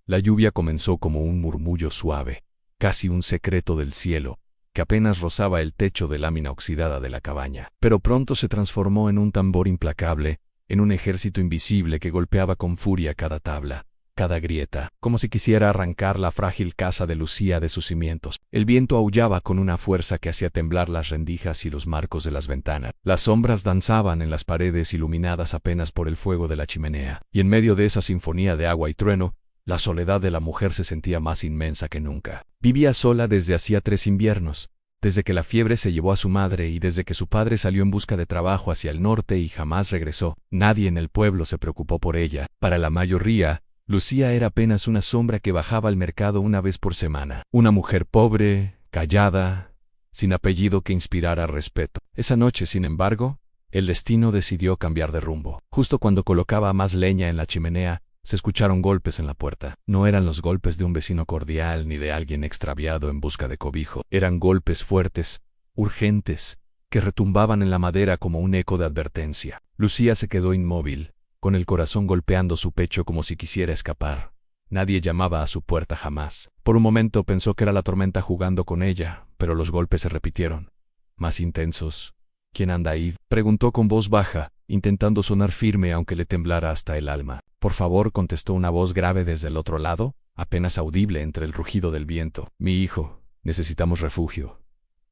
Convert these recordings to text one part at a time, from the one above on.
La lluvia comenzó como un murmullo suave, casi un secreto del cielo, que apenas rozaba el techo de lámina oxidada de la cabaña. Pero pronto se transformó en un tambor implacable, en un ejército invisible que golpeaba con furia cada tabla, cada grieta, como si quisiera arrancar la frágil casa de Lucía de sus cimientos. El viento aullaba con una fuerza que hacía temblar las rendijas y los marcos de las ventanas. Las sombras danzaban en las paredes iluminadas apenas por el fuego de la chimenea, y en medio de esa sinfonía de agua y trueno, la soledad de la mujer se sentía más inmensa que nunca. Vivía sola desde hacía 3 inviernos, desde que la fiebre se llevó a su madre y desde que su padre salió en busca de trabajo hacia el norte y jamás regresó. Nadie en el pueblo se preocupó por ella. Para la mayoría, Lucía era apenas una sombra que bajaba al mercado una vez por semana. Una mujer pobre, callada, sin apellido que inspirara respeto. Esa noche, sin embargo, el destino decidió cambiar de rumbo. Justo cuando colocaba más leña en la chimenea, se escucharon golpes en la puerta. No eran los golpes de un vecino cordial ni de alguien extraviado en busca de cobijo. Eran golpes fuertes, urgentes, que retumbaban en la madera como un eco de advertencia. Lucía se quedó inmóvil, con el corazón golpeando su pecho como si quisiera escapar. Nadie llamaba a su puerta jamás. Por un momento pensó que era la tormenta jugando con ella, pero los golpes se repitieron, más intensos. ¿Quién anda ahí?, preguntó con voz baja, intentando sonar firme aunque le temblara hasta el alma. Por favor, contestó una voz grave desde el otro lado, apenas audible entre el rugido del viento. Mi hijo, necesitamos refugio.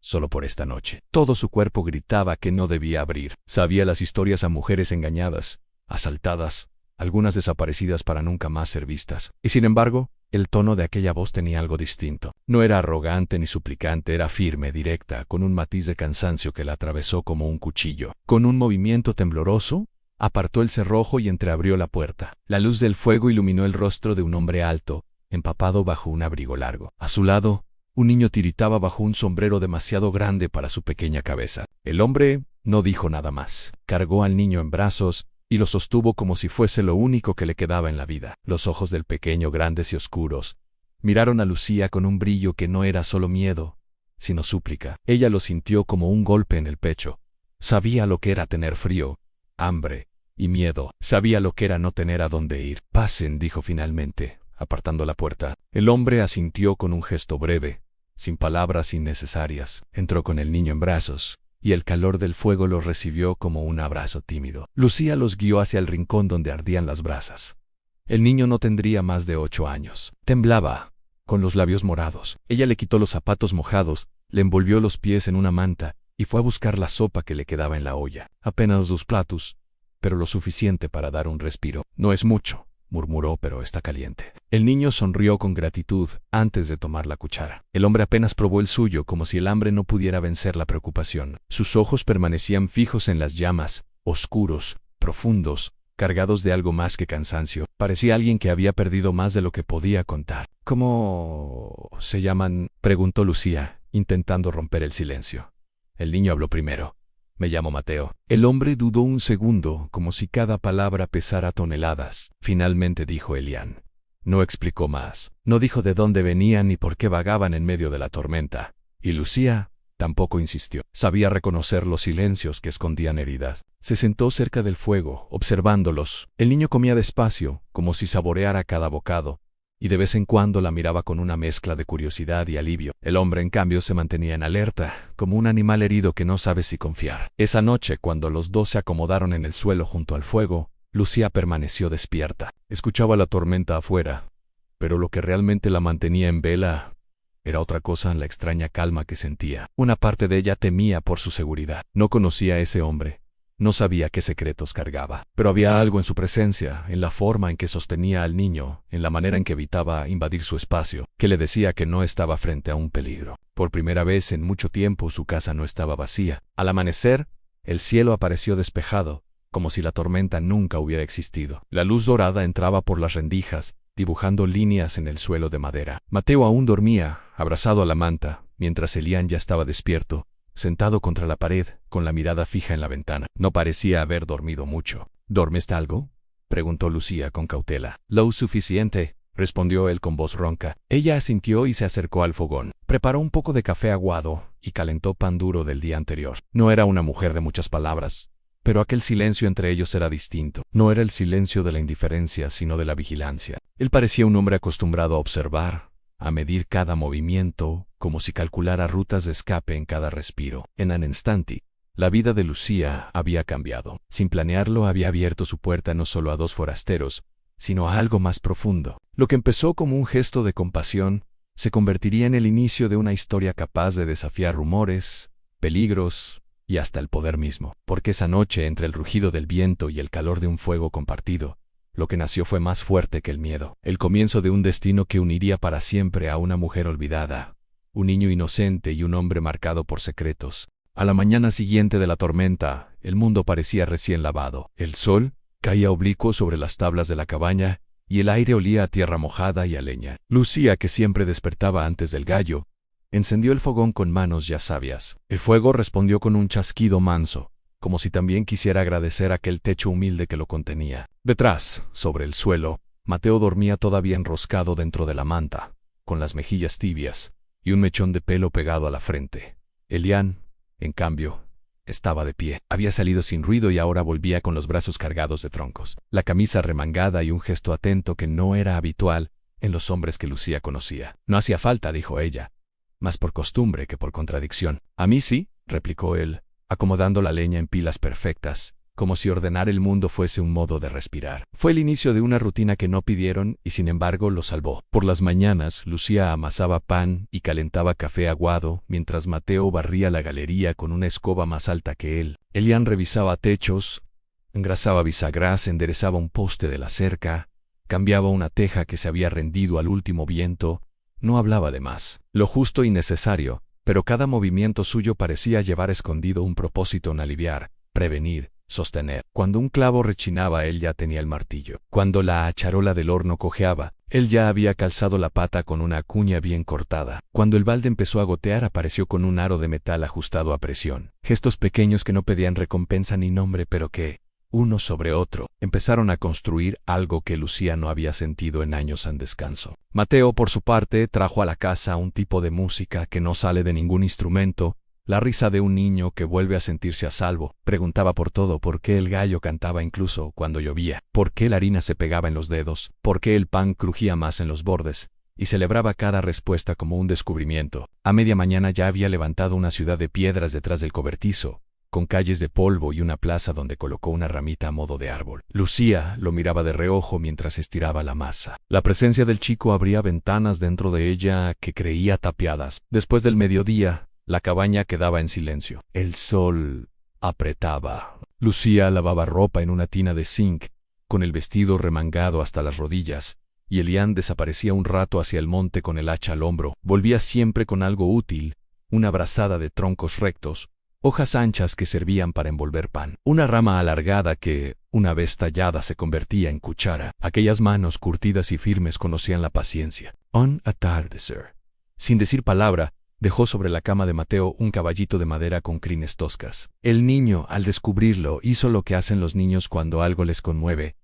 Solo por esta noche. Todo su cuerpo gritaba que no debía abrir. Sabía las historias a mujeres engañadas, asaltadas, algunas desaparecidas para nunca más ser vistas. Y sin embargo, el tono de aquella voz tenía algo distinto. No era arrogante ni suplicante, era firme, directa, con un matiz de cansancio que la atravesó como un cuchillo. Con un movimiento tembloroso, apartó el cerrojo y entreabrió la puerta. La luz del fuego iluminó el rostro de un hombre alto, empapado bajo un abrigo largo. A su lado, un niño tiritaba bajo un sombrero demasiado grande para su pequeña cabeza. El hombre no dijo nada más. Cargó al niño en brazos y lo sostuvo como si fuese lo único que le quedaba en la vida. Los ojos del pequeño, grandes y oscuros, miraron a Lucía con un brillo que no era solo miedo, sino súplica. Ella lo sintió como un golpe en el pecho. Sabía lo que era tener frío, hambre y miedo. Sabía lo que era no tener a dónde ir. Pasen, dijo finalmente, apartando la puerta. El hombre asintió con un gesto breve, sin palabras innecesarias. Entró con el niño en brazos, y el calor del fuego los recibió como un abrazo tímido. Lucía los guió hacia el rincón donde ardían las brasas. El niño no tendría más de 8 años. Temblaba, con los labios morados. Ella le quitó los zapatos mojados, le envolvió los pies en una manta, y fue a buscar la sopa que le quedaba en la olla. Apenas 2 platos, pero lo suficiente para dar un respiro. No es mucho, murmuró, pero está caliente. El niño sonrió con gratitud antes de tomar la cuchara. El hombre apenas probó el suyo, como si el hambre no pudiera vencer la preocupación. Sus ojos permanecían fijos en las llamas, oscuros, profundos, cargados de algo más que cansancio. Parecía alguien que había perdido más de lo que podía contar. ¿Cómo se llaman?, preguntó Lucía, intentando romper el silencio. El niño habló primero. Me llamo Mateo. El hombre dudó un segundo, como si cada palabra pesara toneladas. Finalmente dijo Elian. No explicó más. No dijo de dónde venían ni por qué vagaban en medio de la tormenta. Y Lucía tampoco insistió. Sabía reconocer los silencios que escondían heridas. Se sentó cerca del fuego, observándolos. El niño comía despacio, como si saboreara cada bocado, y de vez en cuando la miraba con una mezcla de curiosidad y alivio. El hombre, en cambio, se mantenía en alerta, como un animal herido que no sabe si confiar. Esa noche, cuando los dos se acomodaron en el suelo junto al fuego, Lucía permaneció despierta. Escuchaba la tormenta afuera, pero lo que realmente la mantenía en vela era otra cosa: la extraña calma que sentía. Una parte de ella temía por su seguridad. No conocía a ese hombre. No sabía qué secretos cargaba, pero había algo en su presencia, en la forma en que sostenía al niño, en la manera en que evitaba invadir su espacio, que le decía que no estaba frente a un peligro. Por primera vez en mucho tiempo su casa no estaba vacía. Al amanecer, el cielo apareció despejado, como si la tormenta nunca hubiera existido. La luz dorada entraba por las rendijas, dibujando líneas en el suelo de madera. Mateo aún dormía, abrazado a la manta, mientras Elian ya estaba despierto, sentado contra la pared, con la mirada fija en la ventana. No parecía haber dormido mucho. ¿Duermes algo?, preguntó Lucía con cautela. Lo suficiente, respondió él con voz ronca. Ella asintió y se acercó al fogón. Preparó un poco de café aguado y calentó pan duro del día anterior. No era una mujer de muchas palabras, pero aquel silencio entre ellos era distinto. No era el silencio de la indiferencia, sino de la vigilancia. Él parecía un hombre acostumbrado a observar, a medir cada movimiento, como si calculara rutas de escape en cada respiro. En un instante, la vida de Lucía había cambiado. Sin planearlo, había abierto su puerta no solo a dos forasteros, sino a algo más profundo. Lo que empezó como un gesto de compasión se convertiría en el inicio de una historia capaz de desafiar rumores, peligros y hasta el poder mismo. Porque esa noche, entre el rugido del viento y el calor de un fuego compartido, lo que nació fue más fuerte que el miedo. El comienzo de un destino que uniría para siempre a una mujer olvidada, un niño inocente y un hombre marcado por secretos. A la mañana siguiente de la tormenta, el mundo parecía recién lavado. El sol caía oblicuo sobre las tablas de la cabaña y el aire olía a tierra mojada y a leña. Lucía, que siempre despertaba antes del gallo, encendió el fogón con manos ya sabias. El fuego respondió con un chasquido manso, como si también quisiera agradecer aquel techo humilde que lo contenía. Detrás, sobre el suelo, Mateo dormía todavía enroscado dentro de la manta, con las mejillas tibias y un mechón de pelo pegado a la frente. Elián, en cambio, estaba de pie. Había salido sin ruido y ahora volvía con los brazos cargados de troncos, la camisa remangada y un gesto atento que no era habitual en los hombres que Lucía conocía. No hacía falta, dijo ella, más por costumbre que por contradicción. A mí sí, replicó él, acomodando la leña en pilas perfectas, como si ordenar el mundo fuese un modo de respirar. Fue el inicio de una rutina que no pidieron y sin embargo lo salvó. Por las mañanas, Lucía amasaba pan y calentaba café aguado, mientras Mateo barría la galería con una escoba más alta que él. Elián revisaba techos, engrasaba bisagras, enderezaba un poste de la cerca, cambiaba una teja que se había rendido al último viento. No hablaba de más, lo justo y necesario, pero cada movimiento suyo parecía llevar escondido un propósito en aliviar, prevenir, sostener. Cuando un clavo rechinaba, él ya tenía el martillo. Cuando la charola del horno cojeaba, él ya había calzado la pata con una cuña bien cortada. Cuando el balde empezó a gotear, apareció con un aro de metal ajustado a presión. Gestos pequeños que no pedían recompensa ni nombre, pero que, uno sobre otro, empezaron a construir algo que Lucía no había sentido en años en descanso. Mateo, por su parte, trajo a la casa un tipo de música que no sale de ningún instrumento, la risa de un niño que vuelve a sentirse a salvo. Preguntaba por todo: por qué el gallo cantaba incluso cuando llovía, por qué la harina se pegaba en los dedos, por qué el pan crujía más en los bordes, y celebraba cada respuesta como un descubrimiento. A media mañana ya había levantado una ciudad de piedras detrás del cobertizo, con calles de polvo y una plaza donde colocó una ramita a modo de árbol. Lucía lo miraba de reojo mientras estiraba la masa. La presencia del chico abría ventanas dentro de ella que creía tapiadas. Después del mediodía, la cabaña quedaba en silencio. El sol apretaba. Lucía lavaba ropa en una tina de zinc, con el vestido remangado hasta las rodillas, y Elián desaparecía un rato hacia el monte con el hacha al hombro. Volvía siempre con algo útil, una brazada de troncos rectos, hojas anchas que servían para envolver pan, una rama alargada que, una vez tallada, se convertía en cuchara. Aquellas manos curtidas y firmes conocían la paciencia. Un atardecer. Sin decir palabra, dejó sobre la cama de Mateo un caballito de madera con crines toscas. El niño, al descubrirlo, hizo lo que hacen los niños cuando algo les conmueve.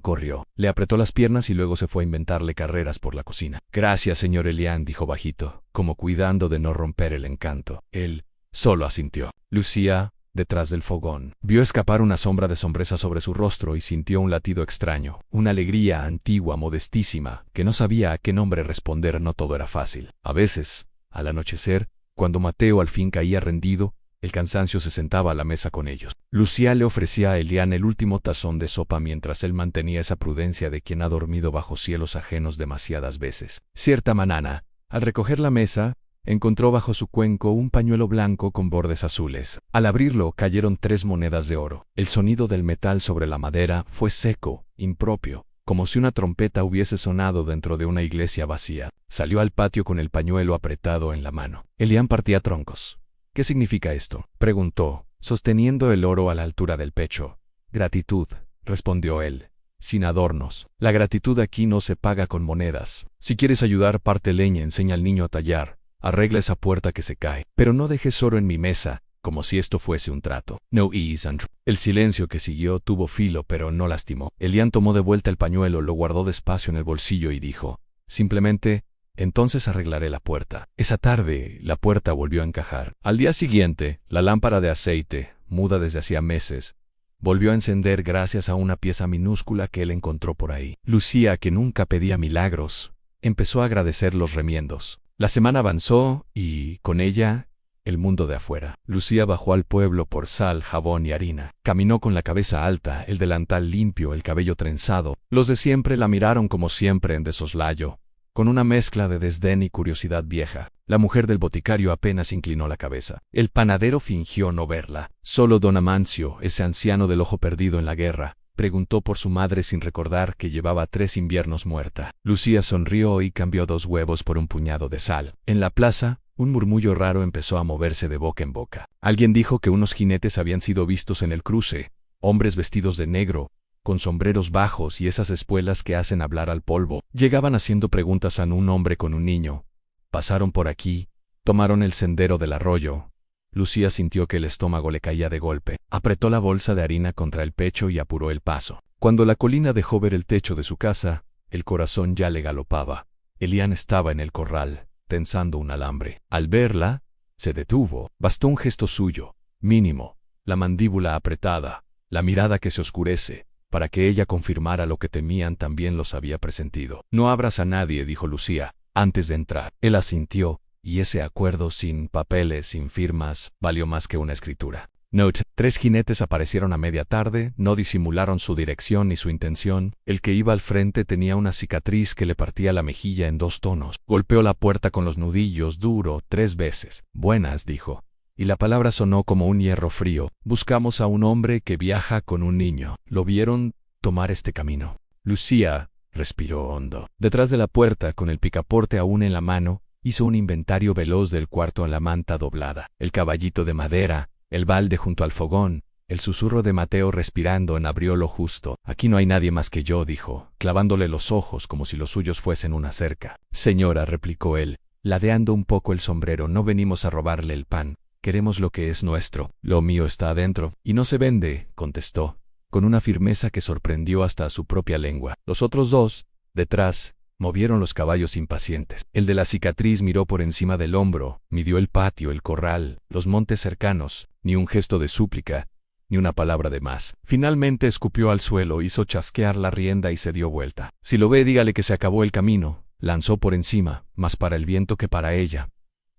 Corrió, le apretó las piernas y luego se fue a inventarle carreras por la cocina. Gracias, señor Elián, dijo bajito, como cuidando de no romper el encanto. Él solo asintió. Lucía, detrás del fogón, vio escapar una sombra de sombreza sobre su rostro y sintió un latido extraño, una alegría antigua, modestísima, que no sabía a qué nombre responder. No todo era fácil. A veces, al anochecer, cuando Mateo al fin caía rendido, el cansancio se sentaba a la mesa con ellos. Lucía le ofrecía a Elián el último tazón de sopa mientras él mantenía esa prudencia de quien ha dormido bajo cielos ajenos demasiadas veces. Cierta mañana, al recoger la mesa, encontró bajo su cuenco un pañuelo blanco con bordes azules. Al abrirlo, cayeron 3 monedas de oro. El sonido del metal sobre la madera fue seco, impropio, como si una trompeta hubiese sonado dentro de una iglesia vacía. Salió al patio con el pañuelo apretado en la mano. Elián partía troncos. ¿Qué significa esto?, preguntó, sosteniendo el oro a la altura del pecho. Gratitud, respondió él, sin adornos. La gratitud aquí no se paga con monedas. Si quieres ayudar, parte leña, enseña al niño a tallar, arregla esa puerta que se cae, pero no dejes oro en mi mesa, como si esto fuese un trato. No is and... El silencio que siguió tuvo filo pero no lastimó. Elián tomó de vuelta el pañuelo, lo guardó despacio en el bolsillo y dijo, simplemente, entonces arreglaré la puerta. Esa tarde, la puerta volvió a encajar. Al día siguiente, la lámpara de aceite, muda desde hacía meses, Volvió a encender gracias a una pieza minúscula que él encontró por ahí. Lucía, que nunca pedía milagros, empezó a agradecer los remiendos. La semana avanzó y, con ella, el mundo de afuera. Lucía bajó al pueblo por sal, jabón y harina. Caminó con la cabeza alta, el delantal limpio, el cabello trenzado. Los de siempre la miraron como siempre en desoslayo, con una mezcla de desdén y curiosidad vieja. La mujer del boticario apenas inclinó la cabeza. El panadero fingió no verla. Solo don Amancio, ese anciano del ojo perdido en la guerra, preguntó por su madre sin recordar que llevaba 3 inviernos muerta. Lucía sonrió y cambió 2 huevos por un puñado de sal. En la plaza, un murmullo raro empezó a moverse de boca en boca. Alguien dijo que unos jinetes habían sido vistos en el cruce, hombres vestidos de negro, con sombreros bajos y esas espuelas que hacen hablar al polvo. Llegaban haciendo preguntas a un hombre con un niño. Pasaron por aquí, tomaron el sendero del arroyo. Lucía sintió que el estómago le caía de golpe. Apretó la bolsa de harina contra el pecho y apuró el paso. Cuando la colina dejó ver el techo de su casa, el corazón ya le galopaba. Elián estaba en el corral, tensando un alambre. Al verla, se detuvo. Bastó un gesto suyo, mínimo, la mandíbula apretada, la mirada que se oscurece, para que ella confirmara lo que temían también los había presentido. No abras a nadie, dijo Lucía, antes de entrar. Él asintió, y ese acuerdo sin papeles, sin firmas, valió más que una escritura. Note: 3 jinetes aparecieron a media tarde, no disimularon su dirección ni su intención. El que iba al frente tenía una cicatriz que le partía la mejilla en 2 tonos. Golpeó la puerta con los nudillos duro 3 veces. Buenas, dijo. Y la palabra sonó como un hierro frío. Buscamos a un hombre que viaja con un niño. ¿Lo vieron tomar este camino? Lucía respiró hondo. Detrás de la puerta, con el picaporte aún en la mano, hizo un inventario veloz del cuarto en la manta doblada. El caballito de madera, el balde junto al fogón, el susurro de Mateo respirando en abrió lo justo. Aquí no hay nadie más que yo, dijo, clavándole los ojos como si los suyos fuesen una cerca. Señora, replicó él, ladeando un poco el sombrero, no venimos a robarle el pan. Queremos lo que es nuestro. Lo mío está adentro, y no se vende, contestó, con una firmeza que sorprendió hasta a su propia lengua. Los otros 2, detrás, movieron los caballos impacientes. El de la cicatriz miró por encima del hombro, midió el patio, el corral, los montes cercanos, ni un gesto de súplica, ni una palabra de más. Finalmente escupió al suelo, hizo chasquear la rienda y se dio vuelta. Si lo ve, dígale que se acabó el camino. Lanzó por encima, más para el viento que para ella.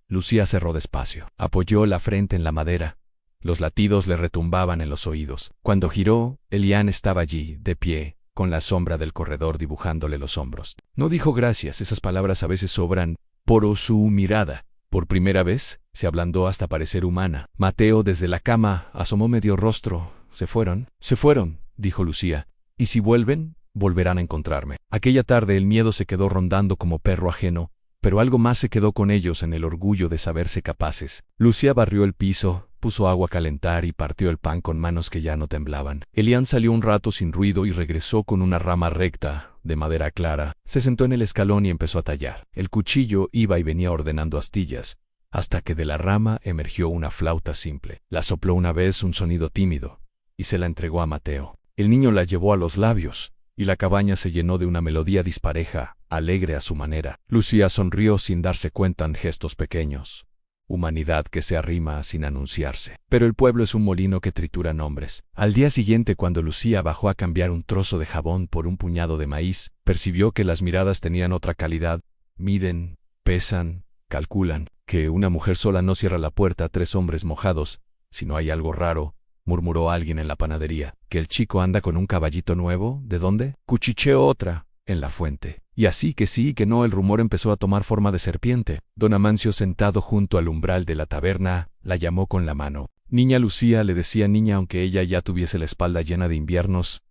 Lucía cerró despacio. Apoyó la frente en la madera. Los latidos le retumbaban en los oídos. Cuando giró, Elián estaba allí, de pie, con la sombra del corredor dibujándole los hombros. No dijo gracias, esas palabras a veces sobran, por su mirada. Por primera vez, se ablandó hasta parecer humana. Mateo, desde la cama, asomó medio rostro. ¿Se fueron? Se fueron, dijo Lucía. ¿Y si vuelven? Volverán a encontrarme. Aquella tarde el miedo se quedó rondando como perro ajeno, pero algo más se quedó con ellos en el orgullo de saberse capaces. Lucía barrió el piso, puso agua a calentar y partió el pan con manos que ya no temblaban. Elián salió un rato sin ruido y regresó con una rama recta, de madera clara. Se sentó en el escalón y empezó a tallar. El cuchillo iba y venía ordenando astillas, hasta que de la rama emergió una flauta simple. La sopló una vez un sonido tímido, y se la entregó a Mateo. El niño la llevó a los labios, y la cabaña se llenó de una melodía dispareja, alegre a su manera. Lucía sonrió sin darse cuenta en gestos pequeños. Humanidad que se arrima sin anunciarse. Pero el pueblo es un molino que tritura nombres. Al día siguiente, cuando Lucía bajó a cambiar un trozo de jabón por un puñado de maíz, percibió que las miradas tenían otra calidad. Miden, pesan, calculan. Que una mujer sola no cierra la puerta a 3 hombres mojados. Si no hay algo raro, murmuró alguien en la panadería. ¿Que el chico anda con un caballito nuevo? ¿De dónde? Cuchicheó otra, en la fuente. Y así que sí y que no, el rumor empezó a tomar forma de serpiente. Don Amancio, sentado junto al umbral de la taberna, la llamó con la mano. Niña Lucía, le decía niña aunque ella ya tuviese la espalda llena de inviernos.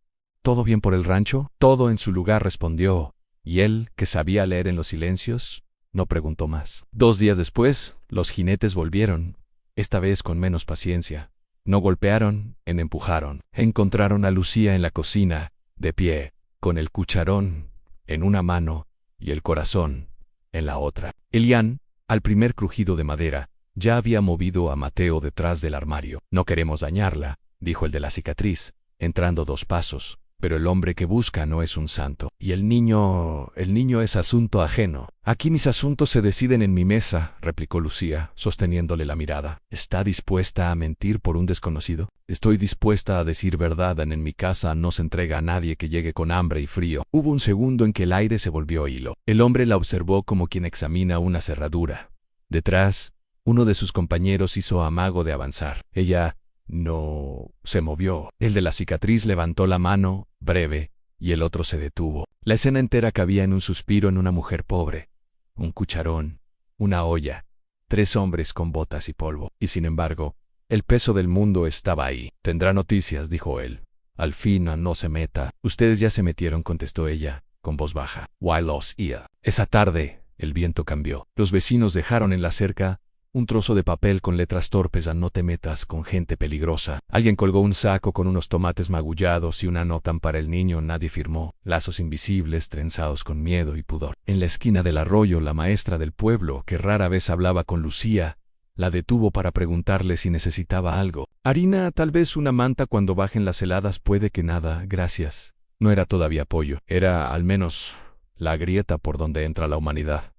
¿Todo bien por el rancho? Todo en su lugar, respondió. Y él, que sabía leer en los silencios, no preguntó más. 2 días después, los jinetes volvieron, esta vez con menos paciencia. No golpearon, empujaron. Encontraron a Lucía en la cocina, de pie, con el cucharón en una mano y el corazón en la otra. Elián, al primer crujido de madera, ya había movido a Mateo detrás del armario. No queremos dañarla, dijo el de la cicatriz, entrando 2 pasos. pero el hombre que busca no es un santo. Y el niño es asunto ajeno. Aquí mis asuntos se deciden en mi mesa, replicó Lucía, sosteniéndole la mirada. ¿Está dispuesta a mentir por un desconocido? Estoy dispuesta a decir verdad. En mi casa no se entrega a nadie que llegue con hambre y frío. Hubo un segundo en que el aire se volvió hilo. El hombre la observó como quien examina una cerradura. Detrás, uno de sus compañeros hizo amago de avanzar. Ella no se movió. El de la cicatriz levantó la mano, breve, y el otro se detuvo. La escena entera cabía en un suspiro en una mujer pobre. Un cucharón, una olla, 3 hombres con botas y polvo. Y sin embargo, el peso del mundo estaba ahí. Tendrá noticias, dijo él. Al fin, no se meta. Ustedes ya se metieron, contestó ella, con voz baja. Why los ia. Esa tarde, el viento cambió. Los vecinos dejaron en la cerca un trozo de papel con letras torpes a no te metas con gente peligrosa. Alguien colgó un saco con unos tomates magullados y una nota para el niño. Nadie firmó. Lazos invisibles trenzados con miedo y pudor. En la esquina del arroyo, la maestra del pueblo, que rara vez hablaba con Lucía, la detuvo para preguntarle si necesitaba algo. Harina, tal vez una manta cuando bajen las heladas. Puede que nada, gracias. No era todavía pollo. Era, al menos, la grieta por donde entra la humanidad.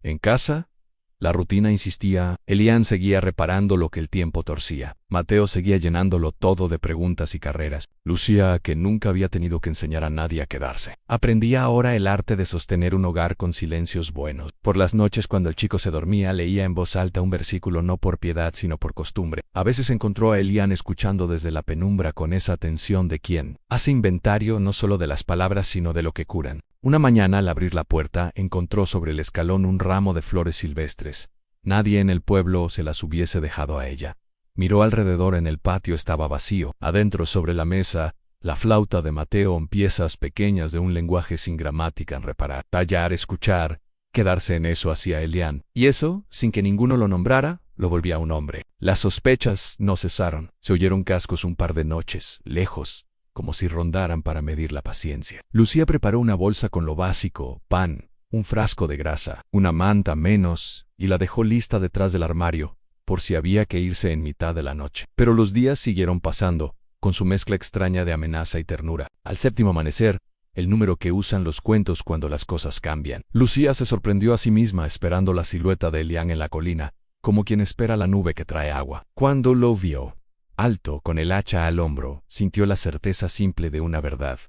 ¿En casa? La rutina insistía. Elian seguía reparando lo que el tiempo torcía. Mateo seguía llenándolo todo de preguntas y carreras. Lucía, que nunca había tenido que enseñar a nadie a quedarse, aprendía ahora el arte de sostener un hogar con silencios buenos. Por las noches, cuando el chico se dormía, leía en voz alta un versículo no por piedad sino por costumbre. A veces encontró a Elian escuchando desde la penumbra con esa atención de quien hace inventario no solo de las palabras sino de lo que curan. Una mañana, al abrir la puerta, encontró sobre el escalón un ramo de flores silvestres. Nadie en el pueblo se las hubiese dejado a ella. Miró alrededor. En el patio estaba vacío. Adentro, sobre la mesa, la flauta de Mateo en piezas pequeñas de un lenguaje sin gramática en reparar. Tallar, escuchar, quedarse en eso hacía Elian. Y eso, sin que ninguno lo nombrara, lo volvía un hombre. Las sospechas no cesaron. Se oyeron cascos un par de noches, lejos, como si rondaran para medir la paciencia. Lucía preparó una bolsa con lo básico, pan, un frasco de grasa, una manta menos, y la dejó lista detrás del armario, por si había que irse en mitad de la noche. Pero los días siguieron pasando, con su mezcla extraña de amenaza y ternura. Al séptimo amanecer, el número que usan los cuentos cuando las cosas cambian, Lucía se sorprendió a sí misma esperando la silueta de Elian en la colina, como quien espera la nube que trae agua. Cuando lo vio, alto, con el hacha al hombro, sintió la certeza simple de una verdad.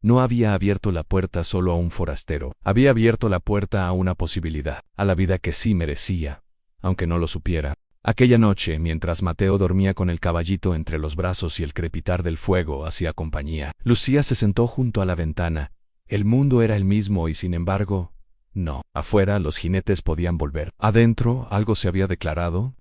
No había abierto la puerta solo a un forastero, había abierto la puerta a una posibilidad, a la vida que sí merecía, aunque no lo supiera. Aquella noche, mientras Mateo dormía con el caballito entre los brazos y el crepitar del fuego hacía compañía, Lucía se sentó junto a la ventana. El mundo era el mismo y sin embargo, no. Afuera los jinetes podían volver. Adentro algo se había declarado.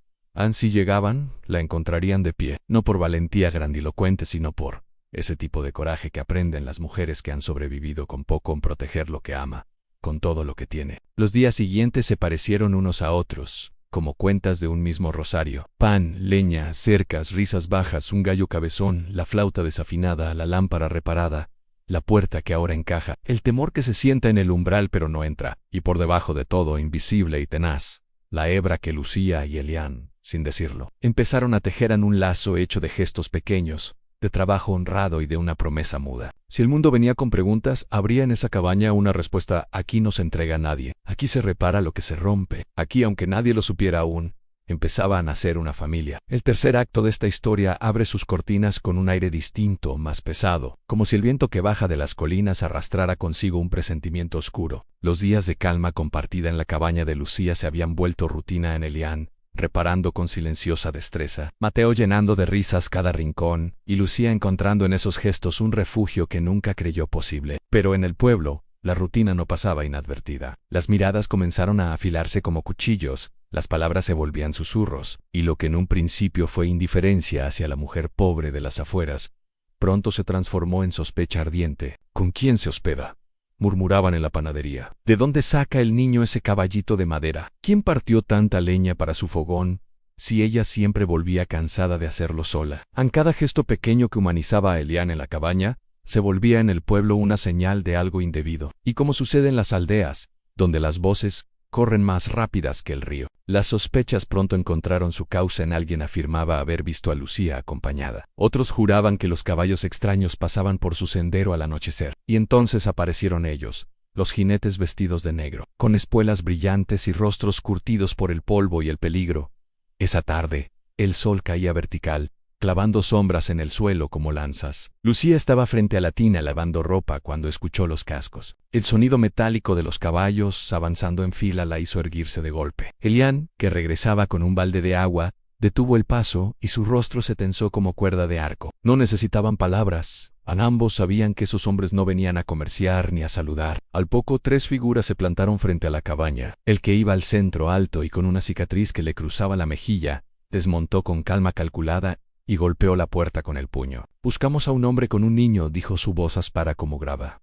Si llegaban, la encontrarían de pie, no por valentía grandilocuente, sino por ese tipo de coraje que aprenden las mujeres que han sobrevivido con poco en proteger lo que ama, con todo lo que tiene. Los días siguientes se parecieron unos a otros, como cuentas de un mismo rosario. Pan, leña, cercas, risas bajas, un gallo cabezón, la flauta desafinada, la lámpara reparada, la puerta que ahora encaja, el temor que se sienta en el umbral pero no entra, y por debajo de todo, invisible y tenaz, la hebra que Lucía y Elian, sin decirlo, empezaron a tejer en un lazo hecho de gestos pequeños, de trabajo honrado y de una promesa muda. Si el mundo venía con preguntas, habría en esa cabaña una respuesta: aquí no se entrega a nadie, aquí se repara lo que se rompe, aquí, aunque nadie lo supiera aún, empezaba a nacer una familia. El tercer acto de esta historia abre sus cortinas con un aire distinto, más pesado, como si el viento que baja de las colinas arrastrara consigo un presentimiento oscuro. Los días de calma compartida en la cabaña de Lucía se habían vuelto rutina en Elian, reparando con silenciosa destreza, Mateo llenando de risas cada rincón, y Lucía encontrando en esos gestos un refugio que nunca creyó posible. Pero en el pueblo, la rutina no pasaba inadvertida. Las miradas comenzaron a afilarse como cuchillos, las palabras se volvían susurros, y lo que en un principio fue indiferencia hacia la mujer pobre de las afueras, pronto se transformó en sospecha ardiente. ¿Con quién se hospeda?, murmuraban en la panadería. ¿De dónde saca el niño ese caballito de madera? ¿Quién partió tanta leña para su fogón, si ella siempre volvía cansada de hacerlo sola? En cada gesto pequeño que humanizaba a Elian en la cabaña, se volvía en el pueblo una señal de algo indebido. Y como sucede en las aldeas, donde las voces corren más rápidas que el río, Las sospechas pronto encontraron su causa en alguien afirmaba haber visto a Lucía acompañada. Otros juraban que los caballos extraños pasaban por su sendero al anochecer. Y entonces aparecieron ellos, los jinetes vestidos de negro, con espuelas brillantes y rostros curtidos por el polvo y el peligro. Esa tarde, el sol caía vertical, clavando sombras en el suelo como lanzas. Lucía estaba frente a la tina lavando ropa cuando escuchó los cascos. El sonido metálico de los caballos avanzando en fila la hizo erguirse de golpe. Elian, que regresaba con un balde de agua, detuvo el paso y su rostro se tensó como cuerda de arco. No necesitaban palabras. Ambos sabían que esos hombres no venían a comerciar ni a saludar. Al poco 3 figuras se plantaron frente a la cabaña. El que iba al centro, alto y con una cicatriz que le cruzaba la mejilla, desmontó con calma calculada y golpeó la puerta con el puño. «Buscamos a un hombre con un niño», dijo su voz áspera como grava.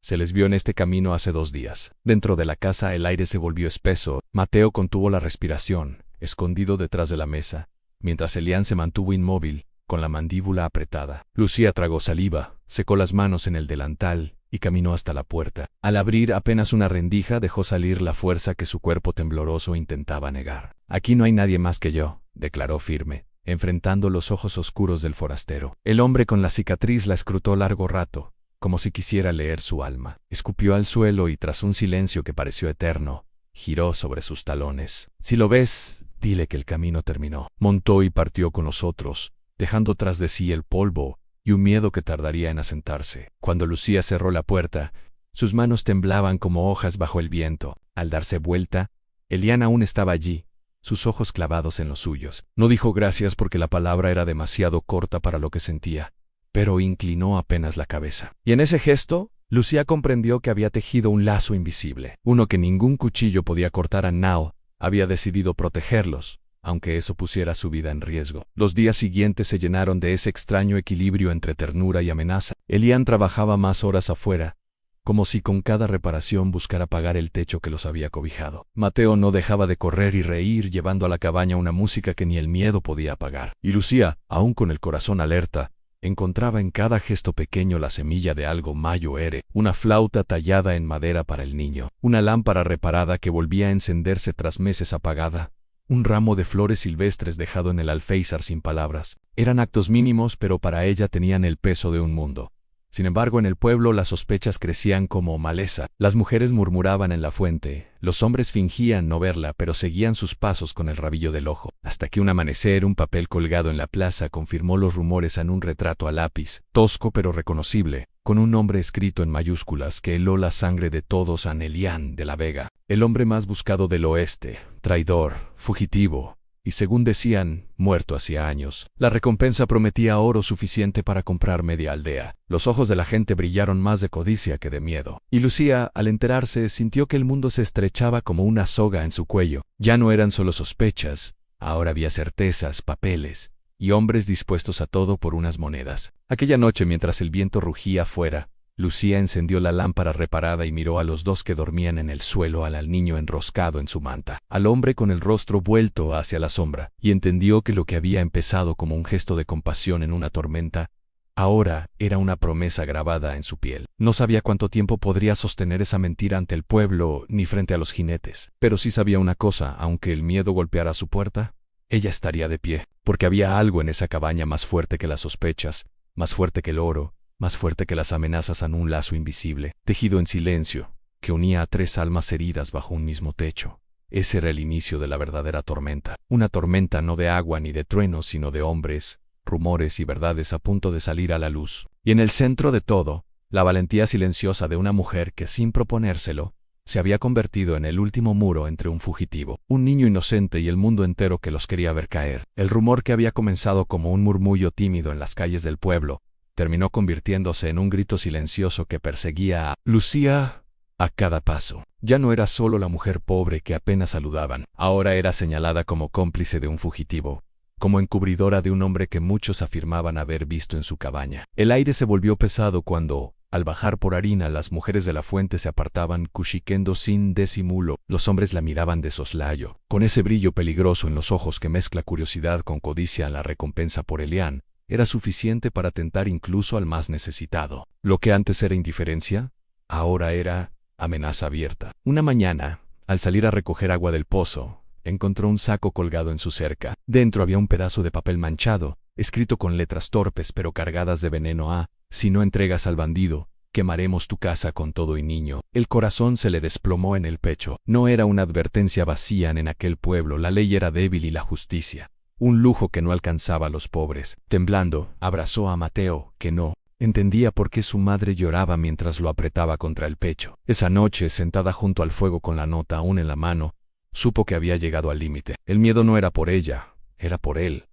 «Se les vio en este camino hace 2 días». Dentro de la casa el aire se volvió espeso. Mateo contuvo la respiración, escondido detrás de la mesa, mientras Elian se mantuvo inmóvil, con la mandíbula apretada. Lucía tragó saliva, secó las manos en el delantal y caminó hasta la puerta. Al abrir apenas una rendija dejó salir la fuerza que su cuerpo tembloroso intentaba negar. «Aquí no hay nadie más que yo», declaró firme, enfrentando los ojos oscuros del forastero. El hombre con la cicatriz la escrutó largo rato, como si quisiera leer su alma. Escupió al suelo y tras un silencio que pareció eterno, giró sobre sus talones. «Si lo ves, dile que el camino terminó». Montó y partió con los otros, dejando tras de sí el polvo y un miedo que tardaría en asentarse. Cuando Lucía cerró la puerta, sus manos temblaban como hojas bajo el viento. Al darse vuelta, Elian aún estaba allí, sus ojos clavados en los suyos. No dijo gracias porque la palabra era demasiado corta para lo que sentía, pero inclinó apenas la cabeza. Y en ese gesto, Lucía comprendió que había tejido un lazo invisible, uno que ningún cuchillo podía cortar. Nao había decidido protegerlos, aunque eso pusiera su vida en riesgo. Los días siguientes se llenaron de ese extraño equilibrio entre ternura y amenaza. Elian trabajaba más horas afuera, como si con cada reparación buscara pagar el techo que los había cobijado. Mateo no dejaba de correr y reír, llevando a la cabaña una música que ni el miedo podía apagar. Y Lucía, aún con el corazón alerta, encontraba en cada gesto pequeño la semilla de algo mayor, una flauta tallada en madera para el niño, una lámpara reparada que volvía a encenderse tras meses apagada, un ramo de flores silvestres dejado en el alféizar sin palabras. Eran actos mínimos, pero para ella tenían el peso de un mundo. Sin embargo, en el pueblo las sospechas crecían como maleza. Las mujeres murmuraban en la fuente, los hombres fingían no verla, pero seguían sus pasos con el rabillo del ojo. Hasta que un amanecer, un papel colgado en la plaza confirmó los rumores en un retrato a lápiz, tosco pero reconocible, con un nombre escrito en mayúsculas que heló la sangre de todos: Elian de la Vega, el hombre más buscado del oeste, traidor, fugitivo, y según decían, muerto hacía años. La recompensa prometía oro suficiente para comprar media aldea. Los ojos de la gente brillaron más de codicia que de miedo. Y Lucía, al enterarse, sintió que el mundo se estrechaba como una soga en su cuello. Ya no eran solo sospechas, ahora había certezas, papeles, y hombres dispuestos a todo por unas monedas. Aquella noche, mientras el viento rugía afuera, Lucía encendió la lámpara reparada y miró a los 2 que dormían en el suelo, al niño enroscado en su manta, al hombre con el rostro vuelto hacia la sombra, y entendió que lo que había empezado como un gesto de compasión en una tormenta, ahora era una promesa grabada en su piel. No sabía cuánto tiempo podría sostener esa mentira ante el pueblo ni frente a los jinetes, pero sí sabía una cosa: aunque el miedo golpeara su puerta, ella estaría de pie, porque había algo en esa cabaña más fuerte que las sospechas, más fuerte que el oro, más fuerte que las amenazas, en un lazo invisible, tejido en silencio, que unía a 3 almas heridas bajo un mismo techo. Ese era el inicio de la verdadera tormenta. Una tormenta no de agua ni de truenos, sino de hombres, rumores y verdades a punto de salir a la luz. Y en el centro de todo, la valentía silenciosa de una mujer que, sin proponérselo, se había convertido en el último muro entre un fugitivo, un niño inocente y el mundo entero que los quería ver caer. El rumor, que había comenzado como un murmullo tímido en las calles del pueblo, terminó convirtiéndose en un grito silencioso que perseguía a Lucía a cada paso. Ya no era solo la mujer pobre que apenas saludaban, ahora era señalada como cómplice de un fugitivo, como encubridora de un hombre que muchos afirmaban haber visto en su cabaña. El aire se volvió pesado cuando, al bajar por harina, las mujeres de la fuente se apartaban, cuchiqueando sin disimulo. Los hombres la miraban de soslayo, con ese brillo peligroso en los ojos que mezcla curiosidad con codicia. La recompensa por Elian era suficiente para tentar incluso al más necesitado. Lo que antes era indiferencia, ahora era amenaza abierta. Una mañana, al salir a recoger agua del pozo, Encontró un saco colgado en su cerca. Dentro había un pedazo de papel manchado, escrito con letras torpes pero cargadas de veneno: si no entregas al bandido, quemaremos tu casa con todo y niño. El corazón se le desplomó en el pecho. No era una advertencia vacía en aquel pueblo, la ley era débil y la justicia un lujo que no alcanzaba a los pobres. Temblando, abrazó a Mateo, que no entendía por qué su madre lloraba mientras lo apretaba contra el pecho. Esa noche, sentada junto al fuego con la nota aún en la mano, supo que había llegado al límite. El miedo no era por ella, era por él,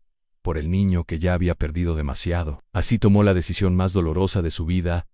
por el niño que ya había perdido demasiado. Así tomó la decisión más dolorosa de su vida,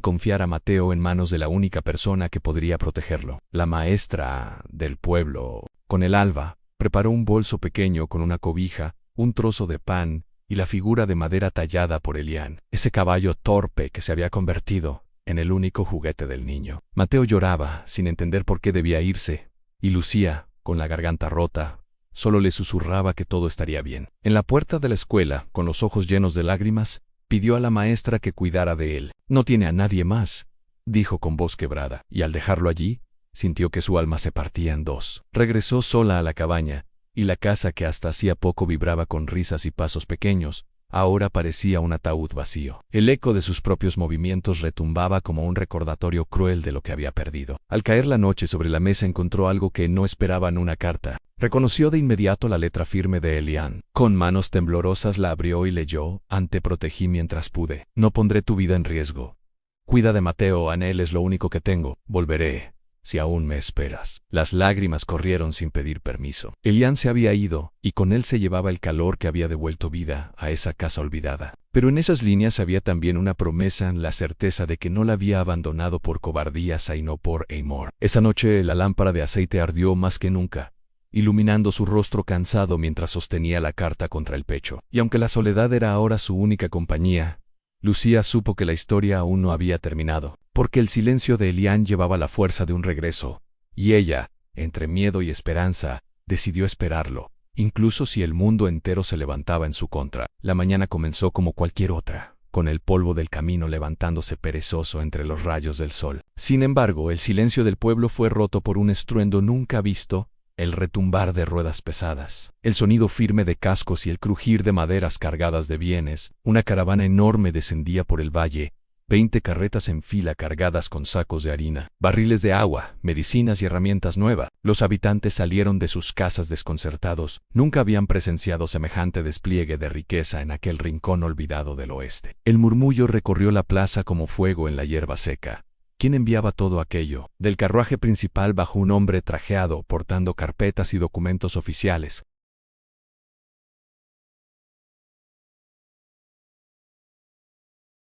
confiar a Mateo en manos de la única persona que podría protegerlo, la maestra del pueblo. Con el alba, preparó un bolso pequeño con una cobija, un trozo de pan y la figura de madera tallada por Elian, ese caballo torpe que se había convertido en el único juguete del niño. Mateo lloraba, sin entender por qué debía irse, y Lucía, con la garganta rota, solo le susurraba que todo estaría bien. En la puerta de la escuela, con los ojos llenos de lágrimas, pidió a la maestra que cuidara de él. «No tiene a nadie más», dijo con voz quebrada, y al dejarlo allí, sintió que su alma se partía en dos. Regresó sola a la cabaña, y la casa que hasta hacía poco vibraba con risas y pasos pequeños, ahora parecía un ataúd vacío. El eco de sus propios movimientos retumbaba como un recordatorio cruel de lo que había perdido. Al caer la noche, sobre la mesa encontró algo que no esperaba en una carta. Reconoció de inmediato la letra firme de Elian. Con manos temblorosas la abrió y leyó: «Te protegí mientras pude. No pondré tu vida en riesgo. Cuida de Mateo, él es lo único que tengo. Volveré, si aún me esperas». Las lágrimas corrieron sin pedir permiso. Elian se había ido, y con él se llevaba el calor que había devuelto vida a esa casa olvidada. Pero en esas líneas había también una promesa, la certeza de que no la había abandonado por cobardía, sino por amor. Esa noche la lámpara de aceite ardió más que nunca, iluminando su rostro cansado mientras sostenía la carta contra el pecho. Y aunque la soledad era ahora su única compañía, Lucía supo que la historia aún no había terminado, porque el silencio de Elian llevaba la fuerza de un regreso, y ella, entre miedo y esperanza, decidió esperarlo, incluso si el mundo entero se levantaba en su contra. La mañana comenzó como cualquier otra, con el polvo del camino levantándose perezoso entre los rayos del sol. Sin embargo, el silencio del pueblo fue roto por un estruendo nunca visto: el retumbar de ruedas pesadas, el sonido firme de cascos y el crujir de maderas cargadas de bienes. Una caravana enorme descendía por el valle, 20 carretas en fila cargadas con sacos de harina, barriles de agua, medicinas y herramientas nuevas. Los habitantes salieron de sus casas desconcertados. Nunca habían presenciado semejante despliegue de riqueza en aquel rincón olvidado del oeste. El murmullo recorrió la plaza como fuego en la hierba seca. ¿Quién enviaba todo aquello? Del carruaje principal bajó un hombre trajeado, portando carpetas y documentos oficiales.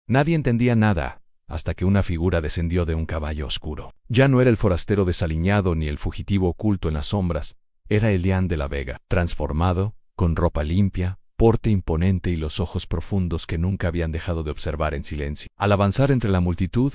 Nadie entendía nada, hasta que una figura descendió de un caballo oscuro. Ya no era el forastero desaliñado ni el fugitivo oculto en las sombras, era Elian de la Vega, transformado, con ropa limpia, porte imponente y los ojos profundos que nunca habían dejado de observar en silencio. Al avanzar entre la multitud,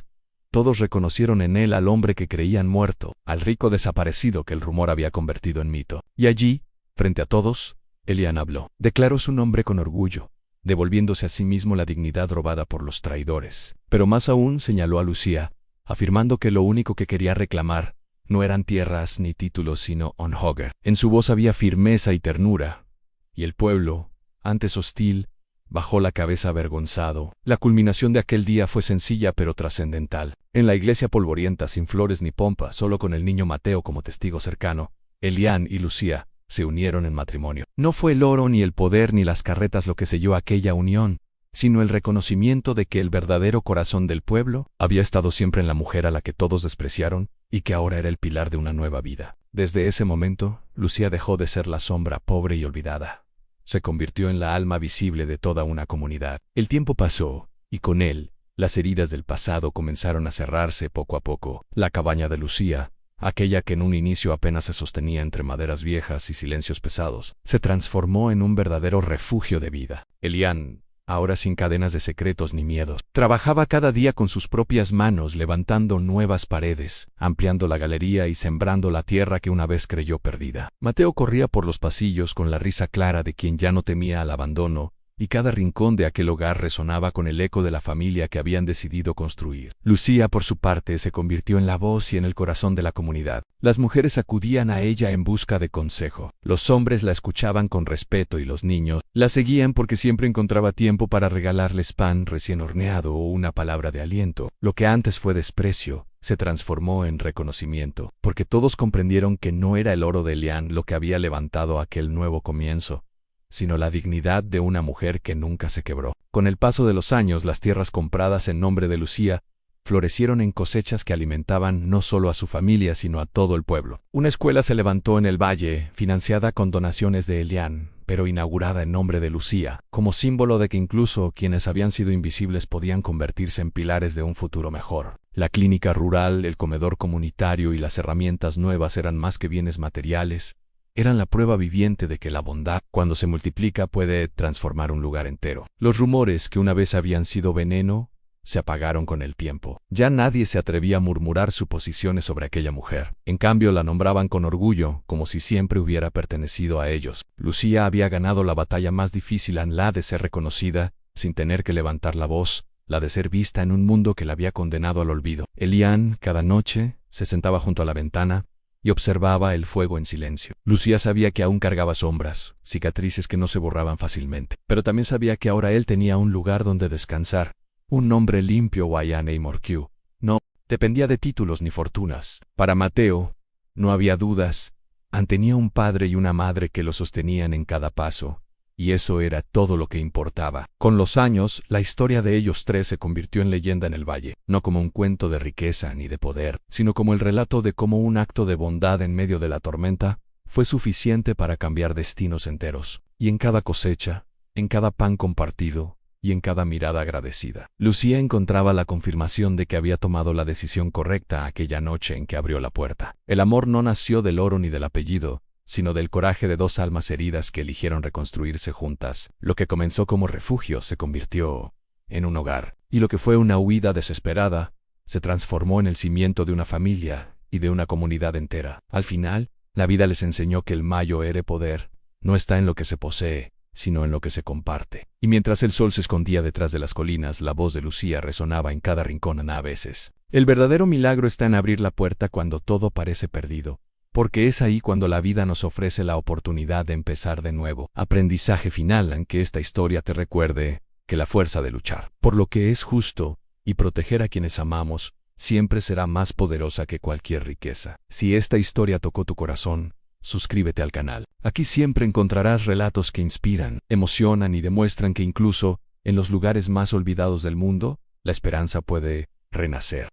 todos reconocieron en él al hombre que creían muerto, al rico desaparecido que el rumor había convertido en mito. Y allí, frente a todos, Elian habló. Declaró su nombre con orgullo, devolviéndose a sí mismo la dignidad robada por los traidores. Pero más aún señaló a Lucía, afirmando que lo único que quería reclamar no eran tierras ni títulos, sino Onhoger. En su voz había firmeza y ternura, y el pueblo, antes hostil, bajó la cabeza avergonzado. La culminación de aquel día fue sencilla pero trascendental. En la iglesia polvorienta, sin flores ni pompa, solo con el niño Mateo como testigo cercano, Elian y Lucía se unieron en matrimonio. No fue el oro ni el poder ni las carretas lo que selló aquella unión, sino el reconocimiento de que el verdadero corazón del pueblo había estado siempre en la mujer a la que todos despreciaron y que ahora era el pilar de una nueva vida. Desde ese momento, Lucía dejó de ser la sombra pobre y olvidada. Se convirtió en la alma visible de toda una comunidad. El tiempo pasó, y con él, las heridas del pasado comenzaron a cerrarse poco a poco. La cabaña de Lucía, aquella que en un inicio apenas se sostenía entre maderas viejas y silencios pesados, se transformó en un verdadero refugio de vida. Elian, ahora sin cadenas de secretos ni miedos, trabajaba cada día con sus propias manos, levantando nuevas paredes, ampliando la galería y sembrando la tierra que una vez creyó perdida. Mateo corría por los pasillos con la risa clara de quien ya no temía al abandono, y cada rincón de aquel hogar resonaba con el eco de la familia que habían decidido construir. Lucía, por su parte, se convirtió en la voz y en el corazón de la comunidad. Las mujeres acudían a ella en busca de consejo. Los hombres la escuchaban con respeto y los niños la seguían porque siempre encontraba tiempo para regalarles pan recién horneado o una palabra de aliento. Lo que antes fue desprecio se transformó en reconocimiento, porque todos comprendieron que no era el oro de Elian lo que había levantado aquel nuevo comienzo, sino la dignidad de una mujer que nunca se quebró. Con el paso de los años, las tierras compradas en nombre de Lucía florecieron en cosechas que alimentaban no solo a su familia, sino a todo el pueblo. Una escuela se levantó en el valle, financiada con donaciones de Elian, pero inaugurada en nombre de Lucía, como símbolo de que incluso quienes habían sido invisibles podían convertirse en pilares de un futuro mejor. La clínica rural, el comedor comunitario y las herramientas nuevas eran más que bienes materiales, eran la prueba viviente de que la bondad, cuando se multiplica, puede transformar un lugar entero. Los rumores que una vez habían sido veneno se apagaron con el tiempo. Ya nadie se atrevía a murmurar suposiciones sobre aquella mujer. En cambio, la nombraban con orgullo, como si siempre hubiera pertenecido a ellos. Lucía había ganado la batalla más difícil, la de ser reconocida, sin tener que levantar la voz, la de ser vista en un mundo que la había condenado al olvido. Elian, cada noche, se sentaba junto a la ventana y observaba el fuego en silencio. Lucía sabía que aún cargaba sombras, cicatrices que no se borraban fácilmente, pero también sabía que ahora él tenía un lugar donde descansar, un nombre limpio, Wayane y Morkiu. No dependía de títulos ni fortunas. Para Mateo, no había dudas. Tenía un padre y una madre que lo sostenían en cada paso, y eso era todo lo que importaba. Con los años, la historia de ellos tres se convirtió en leyenda en el valle, no como un cuento de riqueza ni de poder, sino como el relato de cómo un acto de bondad en medio de la tormenta fue suficiente para cambiar destinos enteros. Y en cada cosecha, en cada pan compartido, y en cada mirada agradecida, Lucía encontraba la confirmación de que había tomado la decisión correcta aquella noche en que abrió la puerta. El amor no nació del oro ni del apellido, sino del coraje de dos almas heridas que eligieron reconstruirse juntas. Lo que comenzó como refugio se convirtió en un hogar, y lo que fue una huida desesperada se transformó en el cimiento de una familia y de una comunidad entera. Al final, la vida les enseñó que el mayor poder no está en lo que se posee, sino en lo que se comparte. Y mientras el sol se escondía detrás de las colinas, la voz de Lucía resonaba en cada rincón a veces. El verdadero milagro está en abrir la puerta cuando todo parece perdido, porque es ahí cuando la vida nos ofrece la oportunidad de empezar de nuevo. Aprendizaje final en que esta historia te recuerde que la fuerza de luchar por lo que es justo y proteger a quienes amamos siempre será más poderosa que cualquier riqueza. Si esta historia tocó tu corazón, suscríbete al canal. Aquí siempre encontrarás relatos que inspiran, emocionan y demuestran que incluso en los lugares más olvidados del mundo, la esperanza puede renacer.